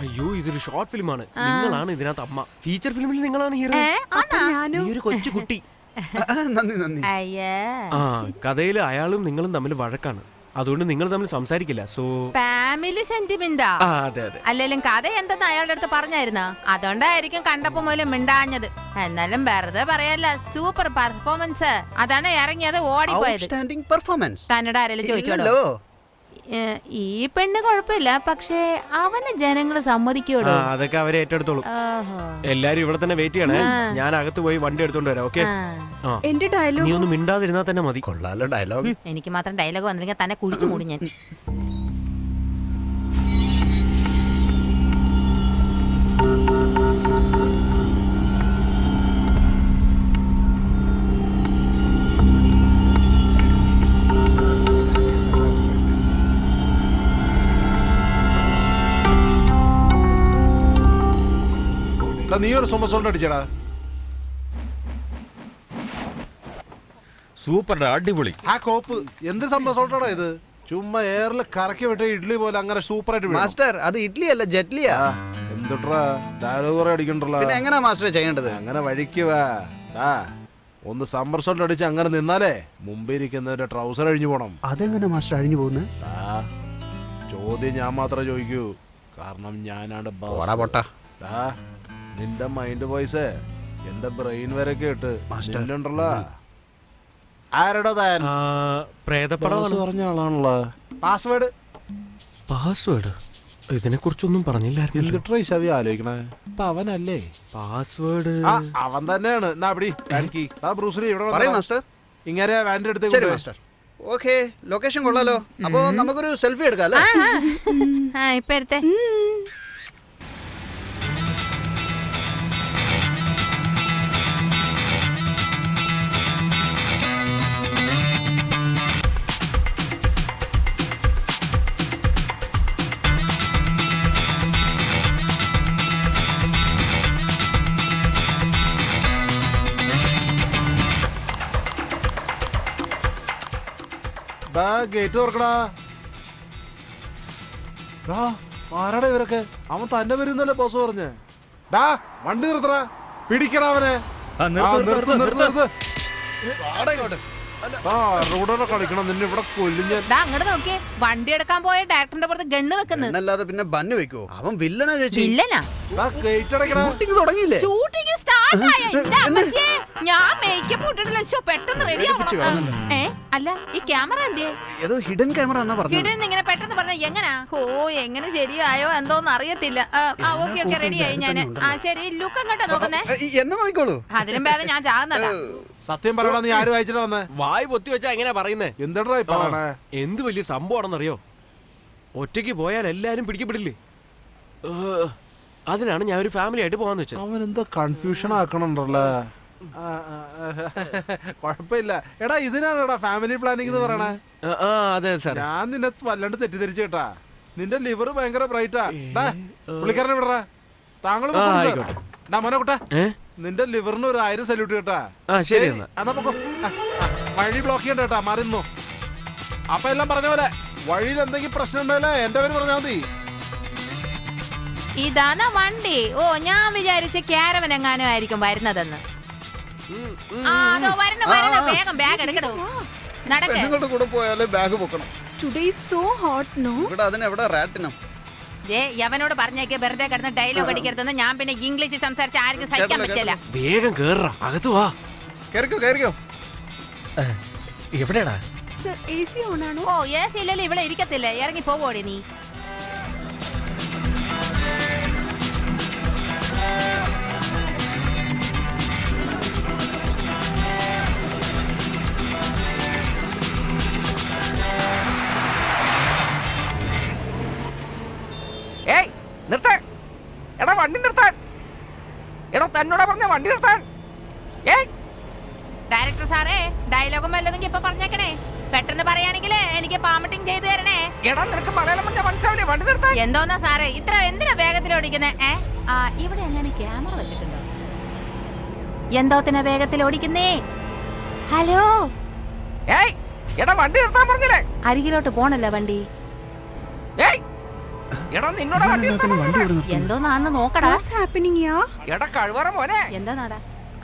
അയ്യോ ഇതൊരു ഷോർട്ട് ഫിലിമാണ്. നിങ്ങളാണ് ഇതിനകത്ത് അമ്മ. ഫീച്ചർ ഫിലിമിൽ നിങ്ങളാണ് ഹീറോ. നീ ഒരു കൊച്ചു കുട്ടി. ആ കഥയിൽ അയാളും നിങ്ങളും തമ്മിൽ വഴക്കാണ്. അതുകൊണ്ട് നിങ്ങൾ തമ്മിൽ സംസാരിക്കില്ല. സോ ഫാമിലി സെന്റിമെന്റാ. അതെ അതെ. അല്ലെങ്കിലും കഥ എന്തെന്ന് അയാളുടെ അടുത്ത് പറഞ്ഞായിരുന്നോ? അതുകൊണ്ടായിരിക്കും കണ്ടപ്പോ മൂലം മിണ്ടാഞ്ഞത്. എന്നാലും വെറുതെ പറയല്ല, സൂപ്പർ പെർഫോമൻസ്. അതാണ് ഇറങ്ങിയത് ഓടിപ്പോയത്. തന്നോട് ആരെങ്കിലും ചോദിച്ചോളൂ. ഈ പെണ്ണ് കുഴപ്പമില്ല, പക്ഷേ അവന് ജനങ്ങള് സമ്മതിക്കൂടോ? അതൊക്കെ അവരെ ഏറ്റെടുത്തോളൂ. എല്ലാരും ഇവിടെ തന്നെ വെയിറ്റ് ചെയ്യണേ. ഞാൻ അകത്ത് പോയി വണ്ടി എടുത്തോണ്ട് വരാം. ഓക്കെ. എന്റെ ഡയലോഗ് നീ ഒന്നും മിണ്ടാതിരുന്നാ തന്നെ മതി. കൊള്ളാലോ ഡയലോഗ്. എനിക്ക് മാത്രം ഡയലോഗ് വന്നില്ലെങ്കിൽ തന്നെ കുഴിച്ചു മൂടി ഞാൻ. നീ ഒരു സോമസോൾട്ട് അടിച്ചടാ. സൂപ്പർ അടിപൊളി. ആ കോപ്പ് എന്ത് സോമസോൾട്ടാടാ ഇത്? ചുമ്മാ എയറിൽ കറക്കി വിട്ട ഇഡ്ലി പോലെ അങ്ങനെ സൂപ്പർ ആയിട്ട് മാസ്റ്റർ അത് ഇഡ്ലി അല്ല ജെറ്റ്ലിയാ. എന്തുട്രാ ഡയലോഗ് അടിക്കണ്ടല്ലോ. പിന്നെ എങ്ങനെയാ മാസ്റ്റർ ചെയ്യേണ്ടത്? അങ്ങനെ വഴിക്കുവാ. ഒന്ന് സമ്മർസോൾട്ട് അടിച്ച് അങ്ങനെ നിന്നാലേ മുമ്പിരിക്കുന്നവരുടെ ട്രൗസർ അഴിഞ്ഞു പോണം. അതെങ്ങനെ മാസ്റ്റർ അഴിഞ്ഞു പോകുന്നത്? ചോദ്യം ഞാൻ മാത്രമേ ചോദിക്കൂ, കാരണം ഞാനാണ് ബോസ്. നിന്റെ മൈൻഡ് വോയിസ് എന്റെ ബ്രെയിൻ വരെ കേട്ട് ഉണ്ടല്ലോ. ആരടാ താൻ? പറഞ്ഞ ആളാണല്ലോ. പാസ്വേഡ് ഇതിനെ കുറിച്ചൊന്നും പറഞ്ഞില്ലായിരുന്നു. ആലോചിക്കണേ. ഇപ്പൊ അവനല്ലേ പാസ്വേഡ്? അവൻ തന്നെയാണ്. ഇങ്ങനെ വാൻ്റെ അടുത്ത്. ഓക്കെ, ലൊക്കേഷൻ കൊള്ളാലോ. അപ്പൊ നമുക്കൊരു സെൽഫി എടുക്കാം അല്ലേ? ഇപ്പൊ എടുത്തേ. ഗേറ്റ് തുറക്കടാ. ആരാടാ ഇവരൊക്കെ? അവൻ തന്നെ വരുന്നല്ലേ ബോസ് പറഞ്ഞേ. ഡാ വണ്ടി നിർത്തടാ, പിടിക്കടാ അവനെ. കളിക്കണം നിന്നെ ഇവിടെ കൊല്ലും ഞാൻ. അങ്ങോട്ട് നോക്കിയേ, വണ്ടി എടുക്കാൻ പോയ ഡയറക്ടറിന്റെ പുറത്ത് ഗണ്ണ് വെക്കുന്നത്. പിന്നെ ബന്ന് വെക്കോ? അവൻ വില്ലനാ ചേച്ചി. വില്ലനാ? ഷൂട്ടിംഗ് തുടങ്ങിയില്ലേ? ഷൂട്ടിംഗ് സ്റ്റാർട്ട് ആയ. ഞാൻ മേക്കപ്പ് ഇട്ടിട്ടില്ല. പെട്ടെന്ന് റെഡി ആവണം. അല്ല ഈ ക്യാമറ എന്തേ? ഏതോ ഹിഡൻ ക്യാമറ എന്നാ പറഞ്ഞത്. ഹിഡൻ ഇങ്ങനെ പെട്ടെന്ന് പറഞ്ഞ എങ്ങനാ? എങ്ങനെ ശരിയായോ എന്തോന്ന് അറിയത്തില്ല. ഓക്കെ ഓക്കെ റെഡി ആയി ഞാൻ. ശരി, ലുക്ക് അങ്ങോട്ടാ നോക്കുന്നേ. എന്നെ നോക്കിക്കോളൂ. അതിലും ഭേദം ഞാൻ ചാകുന്നതാ. സത്യം പറയണ, നീ ആരും അയച്ചിട്ട് വന്നേ? വായി പൊത്തി വെച്ചാ എങ്ങനെയാ പറയുന്നേ? എന്താ പറയണേ? എന്ത് വലിയ സംഭവമാണെന്നറിയോ? ഒറ്റയ്ക്ക് പോയാൽ എല്ലാരും പിടിക്കപ്പെടില്ലേ? അതിനാണ് ഞാൻ ഒരു ഫാമിലി ആയിട്ട് പോകാന്ന് വെച്ചത്. അവൻ എന്താ കൺഫ്യൂഷൻ ആക്കണുണ്ടല്ലോ. കൊഴപ്പില്ല. എടാ ഇതിനാണ് ഫാമിലി പ്ലാനിങ് എന്ന് പറയണേ. അതെ സാർ. ഞാൻ നിന്നെ വല്ലാണ്ട് തെറ്റിദ്ധരിച്ചു കേട്ടാ. നിന്റെ ലിവർ ഭയങ്കര ബ്രൈറ്റാ. പുള്ളിക്കാരനെ വിടറാ. താങ്കൾ മോനോട്ടാ, നിന്റെ ലിവറിന് ഒരു 1000 സല്യൂട്ട് കേട്ടാ. ശരി, വഴി ബ്ലോക്ക് ചെയ്യണ്ട കേട്ടാ, മറിയുന്നു. അപ്പൊ എല്ലാം പറഞ്ഞ പോലെ വഴിയിൽ എന്തെങ്കിലും പ്രശ്നം ഉണ്ടല്ലേ എന്റെ പേര് പറഞ്ഞാൽ മതി. ഇതാണ് വണ്ടി. ഞാൻ വിചാരിച്ച ക്യാരവൻ എങ്ങാനും ആയിരിക്കും വരുന്നതെന്ന്. വേഗം ബാഗ് എടുക്കണോ. നിങ്ങളുടെ കൂടെ പോയാലേ ബാഗ് പൊക്കണം. Today is so hot. No ഇവിടെ അതിനെവിടെ റാറ്റിനം? യവനോട് പറഞ്ഞേക്ക് വെറുതെ കിടന്ന് ഡയലോഗ് അടിക്കരുതെന്ന്. ഞാൻ പിന്നെ ഇംഗ്ലീഷ് സംസാരിച്ച് ആർക്കും സഹിക്കാൻ പറ്റില്ല. വേഗം കേറാ, അകത്ത് വാ. കേറിക്കോ. എവിടെയാടാ? സർ എസി ഓൺ ആണോ? എസി ഇല്ലല്ലോ, ഇവിടെ ഇരിക്കത്തില്ല. ഇറങ്ങി പോവോടെ നീ. നിർത്താൻ. എടാ വണ്ടി നിർത്താൻ. എടാ തന്നോടാ പറഞ്ഞ വണ്ടി നിർത്താൻ. ഡയറക്ടർ സാറേ, ഡയലോഗും വല്ലതും ഇപ്പൊ പറഞ്ഞേക്കണേ. പെട്ടെന്ന് പറയാണെങ്കിൽ എനിക്ക് പാമട്ടിങ് ചെയ്തു തരണേ. എടാ നിനക്ക് മലയാളം പറഞ്ഞാൽ മനസ്സിലാവില്ലേ? വണ്ടി നിർത്താൻ. എന്തോന്നാ സാറേ ഇത്ര എന്തിനാ വേഗത്തിൽ ഓടിക്കുന്നേ? ഇവിടെ എങ്ങനെ ക്യാമറ വെച്ചിട്ടുണ്ടോ? എന്തോത്തിനാ വേഗത്തിൽ ഓടിക്കുന്നേ? ഹലോ, എടാ വണ്ടി നിർത്താൻ പറഞ്ഞില്ലേ? അരികിലോട്ട് പോണല്ലോ വണ്ടി. എടാ നിന്നോട് വണ്ടി നിർത്താൻ വണ്ടി പറഞ്ഞത്. ഇവിടെ എന്തോന്നാണെന്ന് നോക്കടാ. വാട്ട്സ് ഹാപ്പനിങ് യാ? എടാ കഴിവറ മോനെ. എന്താ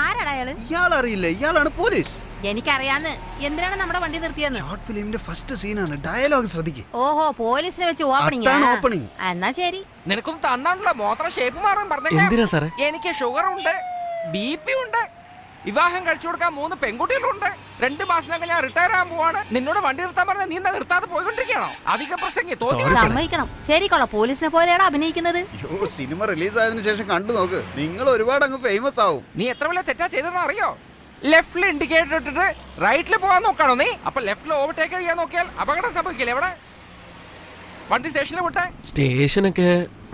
ആരാടാ അയാള്? ഇയാളറിയില്ല, ഇയാളാണ് പോലീസ്. എനിക്കറിയാന്ന്. എന്തിനാണ് നമ്മുടെ വണ്ടി നിർത്തിയെന്ന്? ഷോർട്ട് ഫിലിമിന്റെ ഫസ്റ്റ് സീനാണ്. ഡയലോഗ് ശ്രദ്ധിക്ക്. ഓഹോ, പോലീസിനെ വെച്ച് ഓപ്പണിംഗ്. അതാണ് opening. എന്നാ ശരി. നിനക്കൊന്നും തന്നാണല്ലോ മോത്ര ഷേപ്പ് മാറാൻ പറഞ്ഞേക്കാം. എന്തിനാ സാറേ? എനിക്ക് ഷുഗർ ഉണ്ട്, BP ഉണ്ട്, വിവാഹം കഴിച്ചു കൊടുക്കാൻ 3 പെൺകുട്ടികളുണ്ട്. 2 മാസത്തിനൊക്കെ ഞാൻ റിട്ടയർ ആകാൻ പോവാണ്. നിന്നോട് വണ്ടി നിർത്താൻ പറഞ്ഞ നീ എന്താ നിർത്താതെ പോയിക്കൊണ്ടിരിക്കണോ? അധിക പ്രസംഗി തോന്നി. സമ്മതിക്കണം. ശരിക്കൊള്ള പോലീസിനെ പോലെയാണ് അഭിനയിക്കുന്നത്. അയ്യോ, സിനിമ റിലീസ് ആയതിനു ശേഷം കണ്ടു നോക്ക്, നിങ്ങൾ ഒരുപാട് അങ്ങ് ഫേമസ് ആവും. നീ എത്ര വലിയ തെറ്റാ ചെയ്തെന്ന് അറിയോ? ലെഫ്റ്റിൽ ഇൻഡിക്കേറ്റർ ഇട്ടിട്ട് റൈറ്റിൽ പോകാൻ നോക്കാണോ നീ? അപ്പൊ ലെഫ്റ്റിൽ ഓവർടേക്ക് ചെയ്യാൻ നോക്കിയാൽ അപകടം സംഭവിക്കില്ല. എവിടെ വണ്ടി സ്റ്റേഷനിൽ വിട്ടെ. സ്റ്റേഷനൊക്കെ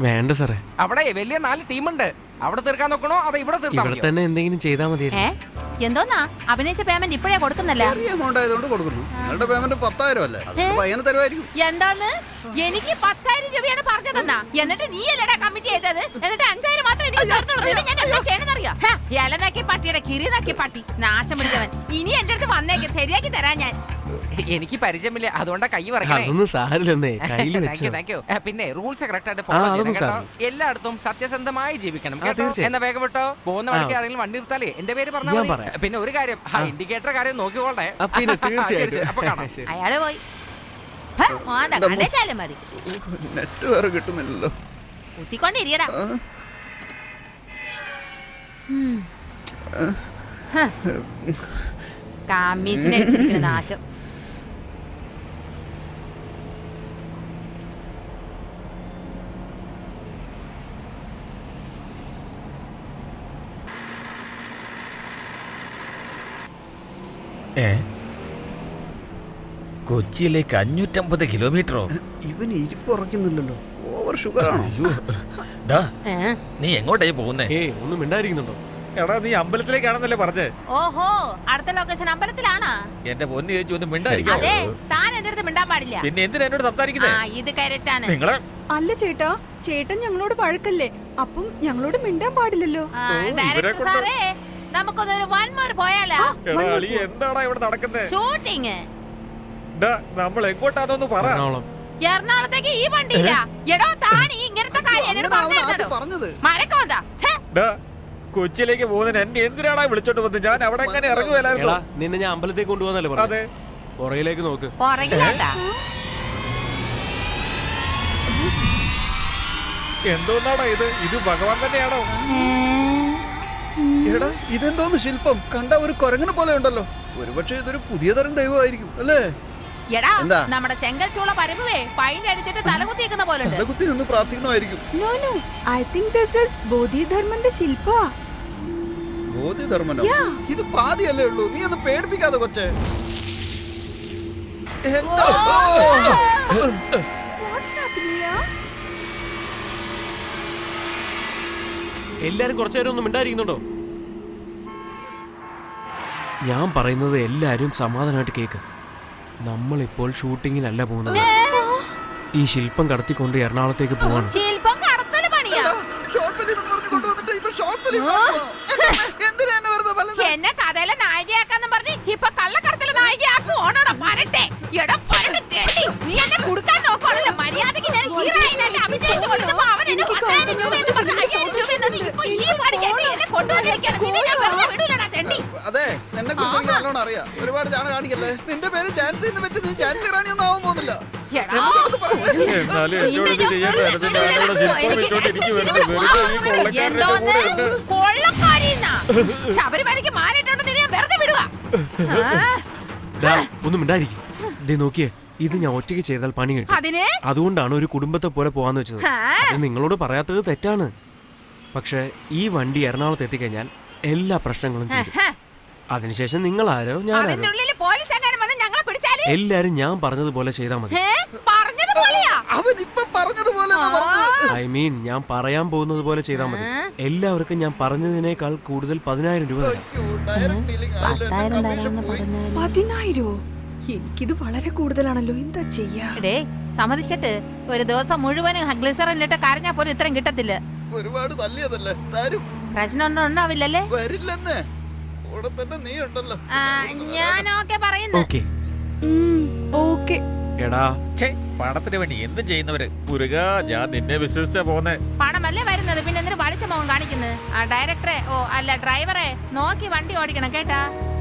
വേണ്ട സാറേ. അവിടെ വലിയ 4 ടീമുണ്ട്. അവിടെ തീർക്കാൻ നോക്കണോ അതോ ഇവിടെ തീർക്കാൻ ഇവിടെ തന്നെ എന്തെങ്കിലും ചെയ്താൽ മതിയായിരുന്നു. എന്തോന്നാ അഭിനയിച്ച പേയ്മെന്റ് ഇപ്പഴേ കൊടുക്കുന്നല്ല? ചെറിയ എമൗണ്ട് ആയതുകൊണ്ട് കൊടുക്കുന്നു. നിങ്ങളുടെ പേയ്മെന്റ് 10,000 അല്ലേ? അത് പയ്യന് തരുമായിരിക്കും. എന്താന്ന്? എനിക്ക് 10,000 രൂപയാണ് പറഞ്ഞതെന്നാ. എന്നിട്ട് നീ അല്ലടാ കമ്മിറ്റി ചെയ്തത്. എന്നിട്ട് 5,000 മാത്രം എനിക്ക് തരത്തുള്ളൂ. ഇത് ഞാൻ എന്താ ചെയ്യണമെന്നറിയോ? ഇലനാക്കി പട്ടിയുടെ കിരിനാക്കി പട്ടി നാശം പിടിച്ചവൻ. ഇനി എന്റെ അടുത്ത് വന്നേക്ക്, ശരിയാക്കി തരാൻ ഞാൻ. എനിക്ക് പരിചയമില്ല, അതുകൊണ്ടാ കൈ പറയണേ. അതൊന്നും സാരില്ലെന്നേ, കയ്യിൽ വെച്ചോ. Thank you. പിന്നെ റൂൾസ് കറക്റ്റ് ആയിട്ട് ഫോളോ ചെയ്യണം കേട്ടോ. എല്ലായിടത്തും സത്യസന്ധമായി ജീവിക്കണം കേട്ടോ. തീർച്ചയായും. എന്നാ വേഗം വിട്ടോ. പോകുന്ന വഴിക്ക് ആരെങ്കിലും വണ്ടി നിർത്താലേ എന്റെ പേര് പറഞ്ഞാൽ ഞാൻ മതി. പറയാം. പിന്നെ ഒരു കാര്യം, ഇൻഡിക്കേറ്റർ കാര്യം നോക്കിക്കോളേ. പിന്നെ തീർച്ചയായിട്ടും. അപ്പൊ കാണാം. ശരി. അയാള് പോയി. കണ്ടേച്ചാലും മതി. നെറ്റ് വേറെ കിട്ടുന്നില്ലല്ലോ. കുത്തിക്കൊണ്ടിരിക്കടാ. കമ്മീഷനെ നാശം. കൊച്ചിയിലേക്ക് 550 കിലോമീറ്ററോ? ഇവന് ഇരിപ്പ് ഉറക്കുന്നില്ലല്ലോ. ഓവർ ഷുഗർ ആണോ? അയ്യോ, ഡാ, നീ എങ്ങോട്ടായി പോകുന്നേ? ഒന്നും മിണ്ടായിരിക്കുന്നുണ്ടോ? എടാ, നീ അമ്പലത്തിലേക്കാണെന്നല്ലേ പറഞ്ഞേ? ഓഹോ, അടുത്ത ലൊക്കേഷൻ അമ്പലത്തിലാണാ? എന്റെ പൊന്ന് ചേച്ചി ഒന്ന് മിണ്ടായിരിക്കും. അതെ, താൻ എന്റെ അടുത്ത് മിണ്ടാൻ പാടില്ല. പിന്നെ എന്തിനാ എന്നോട് സംസാരിക്കുന്നേ? ഇത് കരറ്റാണ്. നിങ്ങളെ അല്ല ചേട്ടാ, ചേട്ടൻ ഞങ്ങളോട് വഴക്കല്ലേ? അപ്പം ഞങ്ങളോട് മിണ്ടാൻ പാടില്ലല്ലോ. ഡയറക്ടർ സാറേ, നമുക്കൊന്നൊരു 1 more പോയാലോ? എടാ അളി, എന്താടാ ഇവിടെ നടക്കുന്നേ? ഷൂട്ടിങ്. നമ്മൾ എങ്ങോട്ടാന്നൊന്ന് പറ. എറണാകുളം. എറണാകുളത്തേക്ക് ഈ വണ്ടിയില്ല. എടോ, താൻ ഈ ഇങ്ങനത്തെ കാര്യം എന്നോട് പറഞ്ഞിരുന്നോ? പറഞ്ഞത് മരക്കോന്താ. കൊച്ചിയിലേക്ക് പോകുന്നതിന് എന്നെ എന്തിനാടാ വിളിച്ചോണ്ട് വന്നത്? ഞാൻ അവിടെ എങ്ങനെ ഇറങ്ങുവല്ലായിരുന്നു. എടാ, നിന്നെ ഞാൻ അമ്പലത്തേക്ക് കൊണ്ടുപോകുന്നല്ലേ പറഞ്ഞത്? അതെ. പുറകിലേക്ക് നോക്ക്. പുറകിലാട്ടാ. എന്തോന്നാടാ ഇത്? ഇത് ഭഗവാൻ തന്നെയാണോ? എടാ, ഇതെന്തോന്ന് ശില്പം? കണ്ട ഒരു കുരങ്ങനെ പോലെ ഉണ്ടല്ലോ. ഒരുപക്ഷെ ഇതൊരു പുതിയ തരം ദൈവമായിരിക്കും അല്ലേ? എടാ, എന്താ? നമ്മുടെ ചെങ്കൽച്ചൂള പരമ്പുവേ പൈൻ്റ് അടിച്ചിട്ട് തലകുത്തിക്കുന്ന പോലെ ഉണ്ട്. തലകുത്തി നിന്ന് പ്രാർത്ഥിക്കണമായിരിക്കും. No no, I think this is ബോധിധർമ്മന്റെ ശില്പാ. ബോധിധർമ്മനോ? Yeah. ഇത് പാതിയല്ലേ ഉള്ളൂ. നീ ഒന്ന് പേടിപ്പിക്കാതെ കൊച്ചേ. വാട്ട്സ് ഹാപ്പനിങ് യാ? എല്ലാരും കുറച്ചു നേരം ഒന്നും മിണ്ടായിരിക്കുന്നുണ്ടോ? ഞാൻ പറയുന്നത് എല്ലാരും സമാധാനമായിട്ട് കേക്ക്. നമ്മളിപ്പോൾ ഷൂട്ടിങ്ങിനല്ല പോകുന്നത്. ഈ ശില്പം കടത്തിക്കൊണ്ട് എറണാകുളത്തേക്ക് പോവാണ്. ശില്പം കടത്തല് പണിയാ. എന്നെ കഥയിലെ നായികയാക്കാന്ന് പറഞ്ഞ് ഇപ്പൊ കള്ളക്കടത്തിലെ നായികയാക്കും. ഓണോടാ പറട്ടെ. എടാ പറട്ട് തെണ്ടി. നീ എന്നെ കുടുക്കാൻ നോക്കണല്ലോ. മര്യാദയ്ക്ക് ഞാൻ ഹീറോയിനല്ലേ അഭിനയിച്ചു കൊടുത്തപ്പോ അവൻ എന്നെ 10,000 രൂപ എന്ന് പറഞ്ഞ് 5,000 രൂപ എന്ന് ഇപ്പൊ ഈ പണിക്ക് എന്നെ കൊണ്ടുവന്നിരിക്കുകയാണ്. നിന്നെ ഞാൻ വെറുതെ വിടൂലടാ തെണ്ടി. അതെ, എന്നെ കുറിച്ച് എനിക്ക് നല്ലോണം അറിയാം. ഒരുപാട് ചാണ കാണിക്കല്ലേ. നിന്റെ പേര് ജാൻസി എന്ന് വെച്ച് നീ ജാൻസി റാണി ഒന്നും ആവാൻ പോകുന്നില്ല. എടാ, എന്നാലും എന്നോട് ഇത് ചെയ്യാൻ പറ്റുന്നത് ഞാനിവിടെ ശില്പം വെച്ചോണ്ടിരിക്കുവായിരുന്നു. വെറുതെ ഈ കൊള്ളക്കാരന്റെ എന്തോന്ന് കൂടെ ഉണ്ട്. കൊള്ളക്കാരിന്നാ? ശബരിമലയ്ക്ക് മാറിയിട്ടുണ്ട്. നിന്നെ ഞാൻ വെറുതെ വിടുക. ഒന്നും മിണ്ടായിരിക്കും. ദേ നോക്കിയേ, ഇത് ഞാൻ ഒറ്റയ്ക്ക് ചെയ്താൽ പണി കിട്ടും. അതിന് അതുകൊണ്ടാണ് ഒരു കുടുംബത്തെ പോലെ പോവാന്ന് വെച്ചത്. അത് നിങ്ങളോട് പറയാത്തത് തെറ്റാണ്. പക്ഷെ ഈ വണ്ടി എറണാകുളത്ത് എത്തിക്കഴിഞ്ഞാൽ എല്ലാ പ്രശ്നങ്ങളും തീരും. അതിനുശേഷം നിങ്ങൾ ആരോ ഞാനാരോ അതിന്റെ ഉള്ളില് പോലീസ് എങ്ങാനും വന്ന് ഞങ്ങളെ പിടിച്ചാല് എല്ലാരും ഞാൻ പറഞ്ഞതുപോലെ ചെയ്താൽ മതി. പറഞ്ഞതുപോലെയാ? അവൻ ഇപ്പൊ പറഞ്ഞതുപോലെ ഐ മീൻ, ഞാൻ പറയാൻ പോകുന്നത് പോലെ ചെയ്താൽ മതി. എല്ലാവർക്കും ഞാൻ പറഞ്ഞതിനേക്കാൾ കൂടുതൽ 10,000 രൂപ തരാം. 10,000? എനിക്കിത് വളരെ കൂടുതലാണല്ലോ. എന്താ ചെയ്യാ? എടേ, സമ്മതിക്കട്ടെ, ഒരു ദിവസം മുഴുവനും ഗ്ലിസറിനിട്ട് കരഞ്ഞാ പോലും ഇത്രയും കിട്ടത്തില്ല. ഒരുപാട് തല്ലിയതല്ലേ. തരും. പ്രശ്നമൊന്നും ഉണ്ടാവില്ലല്ലേ? വരില്ലെന്ന് കൂടെ തന്നെ നീ ഉണ്ടല്ലോ. ഞാൻ ഓക്കെ പറയുന്നു. ഓക്കെ. ഓക്കെ. എടാ ഛേ, പണത്തിന് വേണ്ടി എന്തും ചെയ്യുന്നവര്. മുരുക, ഞാൻ നിന്നെ വിശ്വസിച്ചാ പോന്നെ. പണമല്ലേ വരുന്നത്, പിന്നെ എന്തിനു പഠിച്ച മോൻ കാണിക്കുന്നത്? ആ ഡയറക്ടറെ, ഓ അല്ല ഡ്രൈവറെ, നോക്കി വണ്ടി ഓടിക്കണം കേട്ടാ.